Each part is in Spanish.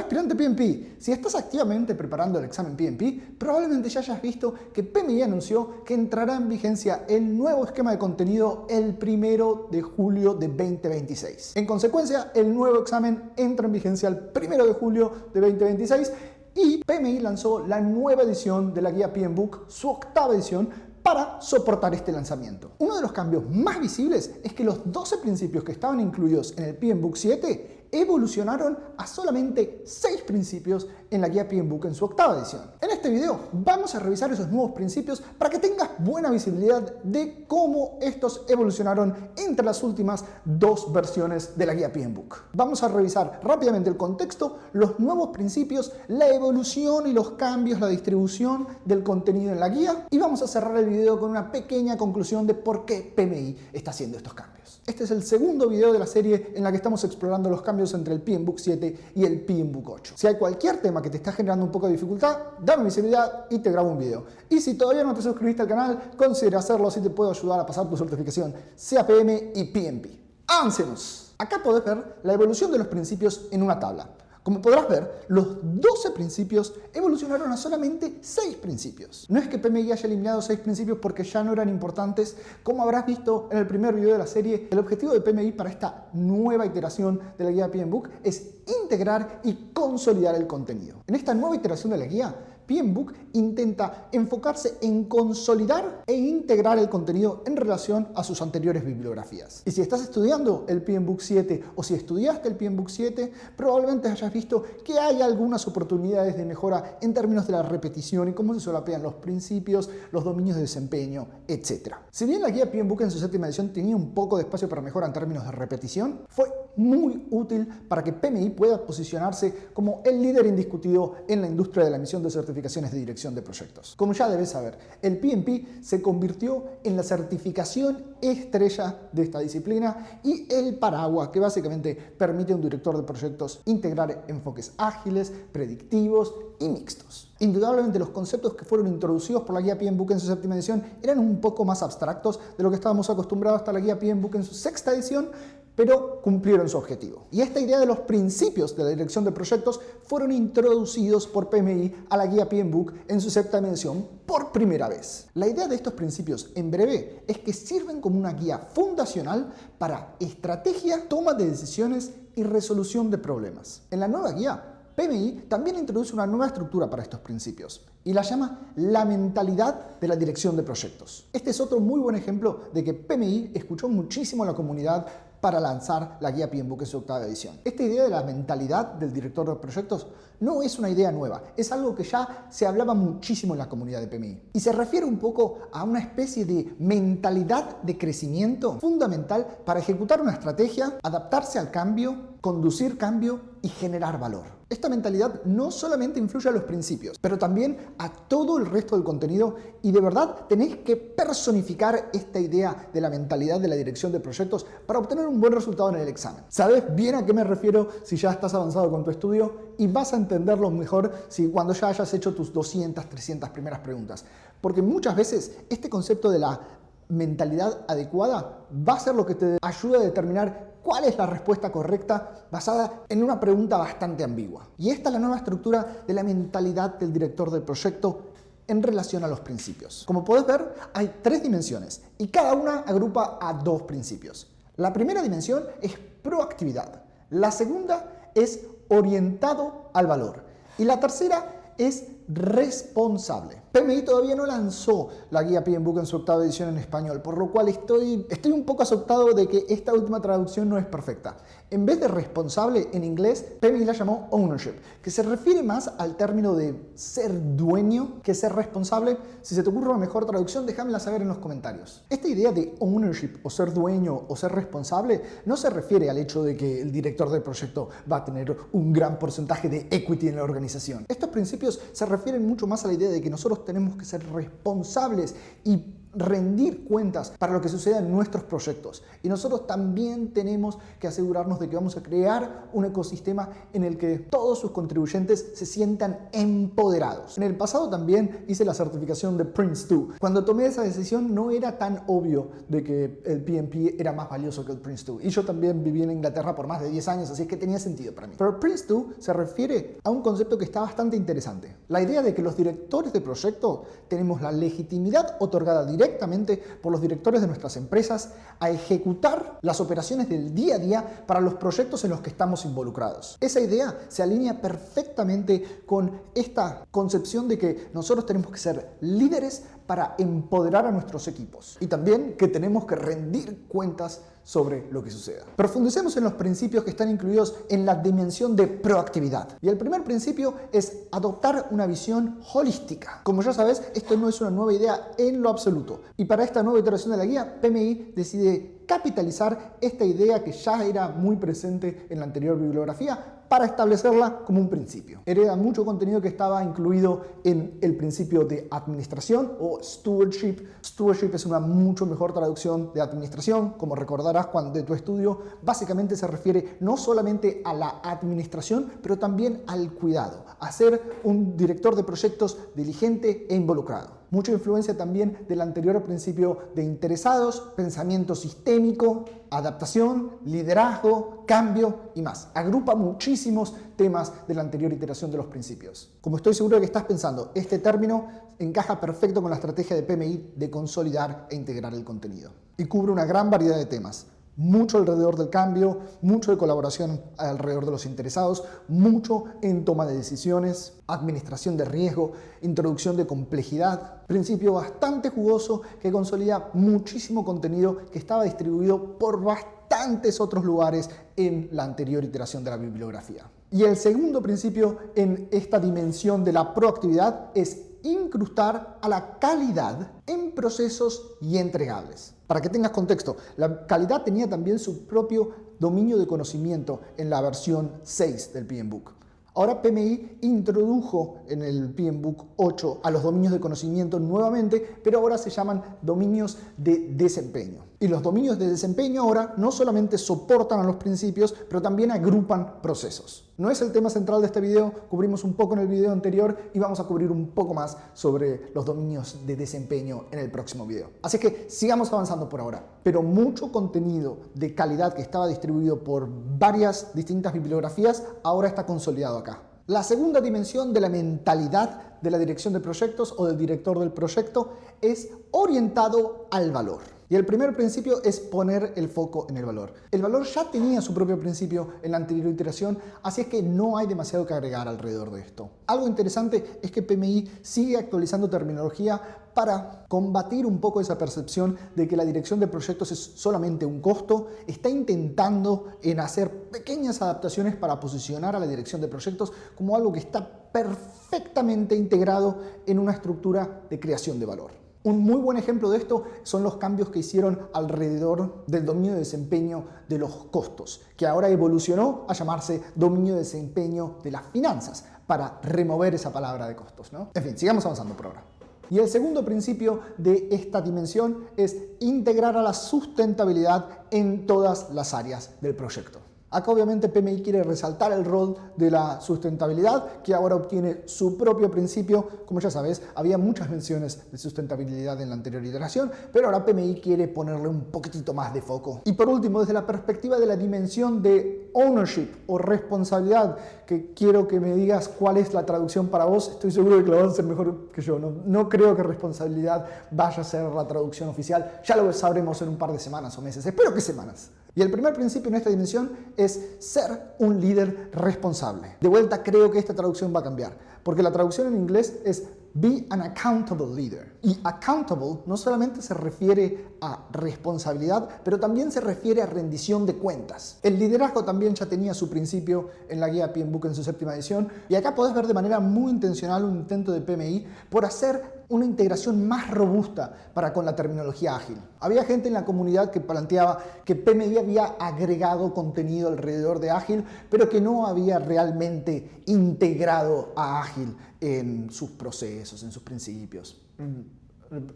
aspirante PMP, si estás activamente preparando el examen PMP, probablemente ya hayas visto que PMI anunció que entrará en vigencia el nuevo esquema de contenido el 1 de julio de 2026. En consecuencia, el nuevo examen entra en vigencia el 1 de julio de 2026 y PMI lanzó la nueva edición de la guía PMBOK, su octava edición, para soportar este lanzamiento. Uno de los cambios más visibles es que los 12 principios que estaban incluidos en el PMBOK 7 evolucionaron a solamente 6 principios en la guía PMBOK en su octava edición. En este video vamos a revisar esos nuevos principios para que tengas buena visibilidad de cómo estos evolucionaron entre las últimas 2 versiones de la guía PMBOK. Vamos a revisar rápidamente el contexto, los nuevos principios, la evolución y los cambios, la distribución del contenido en la guía, y vamos a cerrar el video con una pequeña conclusión de por qué PMI está haciendo estos cambios. Este es el segundo video de la serie en la que estamos explorando los cambios entre el PMBOK 7 y el PMBOK 8. Si hay cualquier tema que te está generando un poco de dificultad, dame visibilidad y te grabo un video. Y si todavía no te suscribiste al canal, considera hacerlo, así te puedo ayudar a pasar tu certificación CAPM y PMP. ¡Avancemos! Acá podés ver la evolución de los principios en una tabla. Como podrás ver, los 12 principios evolucionaron a solamente 6 principios. No es que PMI haya eliminado 6 principios porque ya no eran importantes. Como habrás visto en el primer video de la serie, el objetivo de PMI para esta nueva iteración de la guía PMBOK es integrar y consolidar el contenido. En esta nueva iteración de la guía, PMBOK intenta enfocarse en consolidar e integrar el contenido en relación a sus anteriores bibliografías. Y si estás estudiando el PMBOK 7 o si estudiaste el PMBOK 7, probablemente hayas visto que hay algunas oportunidades de mejora en términos de la repetición y cómo se solapean los principios, los dominios de desempeño, etc. Si bien la guía PMBOK en su séptima edición tenía un poco de espacio para mejora en términos de repetición, fue muy útil para que PMI pueda posicionarse como el líder indiscutido en la industria de la emisión de certificaciones de dirección de proyectos. Como ya debes saber, el PMP se convirtió en la certificación estrella de esta disciplina y el paraguas que básicamente permite a un director de proyectos integrar enfoques ágiles, predictivos y mixtos. Indudablemente los conceptos que fueron introducidos por la guía PMBOK en su séptima edición eran un poco más abstractos de lo que estábamos acostumbrados hasta la guía PMBOK en su sexta edición, pero cumplieron su objetivo. Y esta idea de los principios de la dirección de proyectos fueron introducidos por PMI a la guía PMBOK en su séptima edición por primera vez. La idea de estos principios, en breve, es que sirven como una guía fundacional para estrategia, toma de decisiones y resolución de problemas. En la nueva guía, PMI también introduce una nueva estructura para estos principios y la llama la mentalidad de la dirección de proyectos. Este es otro muy buen ejemplo de que PMI escuchó muchísimo a la comunidad para lanzar la guía PMBOK en su octava edición. Esta idea de la mentalidad del director de proyectos no es una idea nueva, es algo que ya se hablaba muchísimo en la comunidad de PMI. Y se refiere un poco a una especie de mentalidad de crecimiento fundamental para ejecutar una estrategia, adaptarse al cambio, conducir cambio y generar valor. Esta mentalidad no solamente influye a los principios, pero también a todo el resto del contenido y de verdad tenéis que personificar esta idea de la mentalidad de la dirección de proyectos para obtener un buen resultado en el examen. ¿Sabes bien a qué me refiero si ya estás avanzado con tu estudio? Y vas a entenderlo mejor si cuando ya hayas hecho tus 200, 300 primeras preguntas. Porque muchas veces este concepto de la mentalidad adecuada va a ser lo que te ayuda a determinar cuál es la respuesta correcta basada en una pregunta bastante ambigua. Y esta es la nueva estructura de la mentalidad del director del proyecto en relación a los principios. Como podés ver, hay 3 dimensiones y cada una agrupa a 2 principios. La primera dimensión es proactividad, la segunda es orientado al valor y la tercera es responsable. PMI todavía no lanzó la guía PMBOK en su octava edición en español, por lo cual estoy un poco asustado de que esta última traducción no es perfecta. En vez de responsable en inglés, PMI la llamó ownership, que se refiere más al término de ser dueño que ser responsable. Si se te ocurre una mejor traducción, déjamela saber en los comentarios. Esta idea de ownership o ser dueño o ser responsable no se refiere al hecho de que el director del proyecto va a tener un gran porcentaje de equity en la organización. Estos principios se refieren mucho más a la idea de que nosotros tenemos que ser responsables y rendir cuentas para lo que suceda en nuestros proyectos. Y nosotros también tenemos que asegurarnos de que vamos a crear un ecosistema en el que todos sus contribuyentes se sientan empoderados. En el pasado también hice la certificación de Prince2. Cuando tomé esa decisión no era tan obvio de que el PMP era más valioso que el Prince2. Y yo también viví en Inglaterra por más de 10 años, así es que tenía sentido para mí. Pero Prince2 se refiere a un concepto que está bastante interesante. La idea de que los directores de proyecto tenemos la legitimidad otorgada directamente por los directores de nuestras empresas a ejecutar las operaciones del día a día para los proyectos en los que estamos involucrados. Esa idea se alinea perfectamente con esta concepción de que nosotros tenemos que ser líderes para empoderar a nuestros equipos y también que tenemos que rendir cuentas sobre lo que suceda. Profundicemos en los principios que están incluidos en la dimensión de proactividad. Y el primer principio es adoptar una visión holística. Como ya sabes, esto no es una nueva idea en lo absoluto. Y para esta nueva iteración de la guía, PMI decide capitalizar esta idea que ya era muy presente en la anterior bibliografía para establecerla como un principio. Hereda mucho contenido que estaba incluido en el principio de administración o stewardship. Stewardship es una mucho mejor traducción de administración. Como recordarás de tu estudio, básicamente se refiere no solamente a la administración, pero también al cuidado, a ser un director de proyectos diligente e involucrado. Mucha influencia también del anterior principio de interesados, pensamiento sistémico, adaptación, liderazgo, cambio y más. Agrupa muchísimos temas de la anterior iteración de los principios. Como estoy seguro de que estás pensando, este término encaja perfecto con la estrategia de PMI de consolidar e integrar el contenido. Y cubre una gran variedad de temas. Mucho alrededor del cambio, mucho de colaboración alrededor de los interesados, mucho en toma de decisiones, administración de riesgo, introducción de complejidad. Principio bastante jugoso que consolida muchísimo contenido que estaba distribuido por bastantes otros lugares en la anterior iteración de la bibliografía. Y el segundo principio en esta dimensión de la proactividad es incrustar a la calidad en procesos y entregables. Para que tengas contexto, la calidad tenía también su propio dominio de conocimiento en la versión 6 del PMBOK. Ahora PMI introdujo en el PMBOK 8 a los dominios de conocimiento nuevamente, pero ahora se llaman dominios de desempeño. Y los dominios de desempeño ahora no solamente soportan a los principios, pero también agrupan procesos. No es el tema central de este video, cubrimos un poco en el video anterior y vamos a cubrir un poco más sobre los dominios de desempeño en el próximo video. Así que sigamos avanzando por ahora. Pero mucho contenido de calidad que estaba distribuido por varias distintas bibliografías ahora está consolidado acá. La segunda dimensión de la mentalidad de la dirección de proyectos o del director del proyecto es orientado al valor. Y el primer principio es poner el foco en el valor. El valor ya tenía su propio principio en la anterior iteración, así es que no hay demasiado que agregar alrededor de esto. Algo interesante es que PMI sigue actualizando terminología para combatir un poco esa percepción de que la dirección de proyectos es solamente un costo. Está intentando en hacer pequeñas adaptaciones para posicionar a la dirección de proyectos como algo que está perfectamente integrado en una estructura de creación de valor. Un muy buen ejemplo de esto son los cambios que hicieron alrededor del dominio de desempeño de los costos, que ahora evolucionó a llamarse dominio de desempeño de las finanzas, para remover esa palabra de costos, ¿no? En fin, sigamos avanzando por ahora. Y el segundo principio de esta dimensión es integrar a la sustentabilidad en todas las áreas del proyecto. Acá obviamente PMI quiere resaltar el rol de la sustentabilidad, que ahora obtiene su propio principio. Como ya sabes, había muchas menciones de sustentabilidad en la anterior iteración, pero ahora PMI quiere ponerle un poquitito más de foco. Y por último, desde la perspectiva de la dimensión de ownership o responsabilidad, que quiero que me digas cuál es la traducción para vos. Estoy seguro de que lo vas a hacer mejor que yo. No creo que responsabilidad vaya a ser la traducción oficial. Ya lo sabremos en un par de semanas o meses. Espero que semanas. Y el primer principio en esta dimensión es ser un líder responsable. De vuelta, creo que esta traducción va a cambiar, porque la traducción en inglés es be an accountable leader. Y accountable no solamente se refiere a responsabilidad, pero también se refiere a rendición de cuentas. El liderazgo también ya tenía su principio en la guía PMBOK en su 7ª edición, y acá podés ver de manera muy intencional un intento de PMI por hacer una integración más robusta para con la terminología ágil. Había gente en la comunidad que planteaba que PMI había agregado contenido alrededor de ágil, pero que no había realmente integrado a ágil en sus procesos, en sus principios.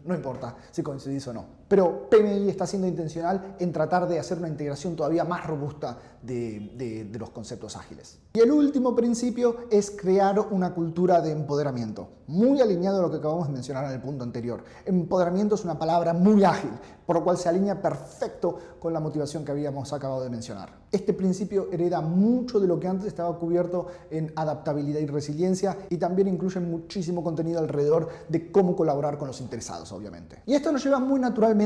no importa si coincidís o no. Pero PMI está siendo intencional en tratar de hacer una integración todavía más robusta de los conceptos ágiles. Y el último principio es crear una cultura de empoderamiento, muy alineado a lo que acabamos de mencionar en el punto anterior. Empoderamiento es una palabra muy ágil, por lo cual se alinea perfecto con la motivación que habíamos acabado de mencionar. Este principio hereda mucho de lo que antes estaba cubierto en adaptabilidad y resiliencia, y también incluye muchísimo contenido alrededor de cómo colaborar con los interesados, obviamente. Y esto nos lleva muy naturalmente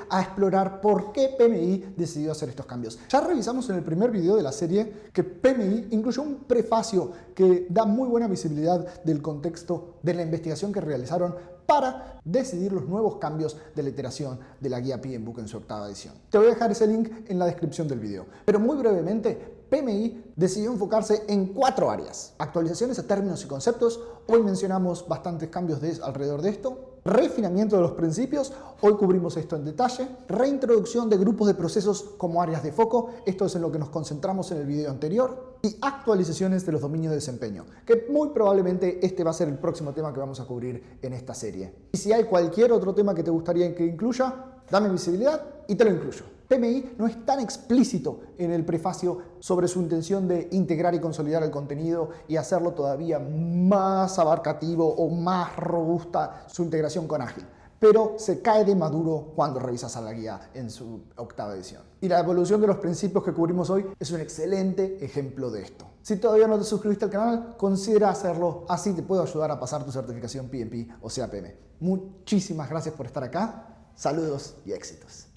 a explorar por qué PMI decidió hacer estos cambios. Ya revisamos en el primer video de la serie que PMI incluyó un prefacio que da muy buena visibilidad del contexto de la investigación que realizaron para decidir los nuevos cambios de la iteración de la guía PMBOK en su 8ª edición. Te voy a dejar ese link en la descripción del video. Pero muy brevemente, PMI decidió enfocarse en 4 áreas. Actualizaciones a términos y conceptos, hoy mencionamos bastantes cambios alrededor de esto. Refinamiento de los principios, hoy cubrimos esto en detalle. Reintroducción de grupos de procesos como áreas de foco, esto es en lo que nos concentramos en el video anterior. Y actualizaciones de los dominios de desempeño, que muy probablemente este va a ser el próximo tema que vamos a cubrir en esta serie. Y si hay cualquier otro tema que te gustaría que incluya, dame visibilidad y te lo incluyo. PMI no es tan explícito en el prefacio sobre su intención de integrar y consolidar el contenido y hacerlo todavía más abarcativo o más robusta su integración con Ágil, pero se cae de maduro cuando revisas a la guía en su 8ª edición. Y la evolución de los principios que cubrimos hoy es un excelente ejemplo de esto. Si todavía no te suscribiste al canal, considera hacerlo, así te puedo ayudar a pasar tu certificación PMP o CAPM. Muchísimas gracias por estar acá, saludos y éxitos.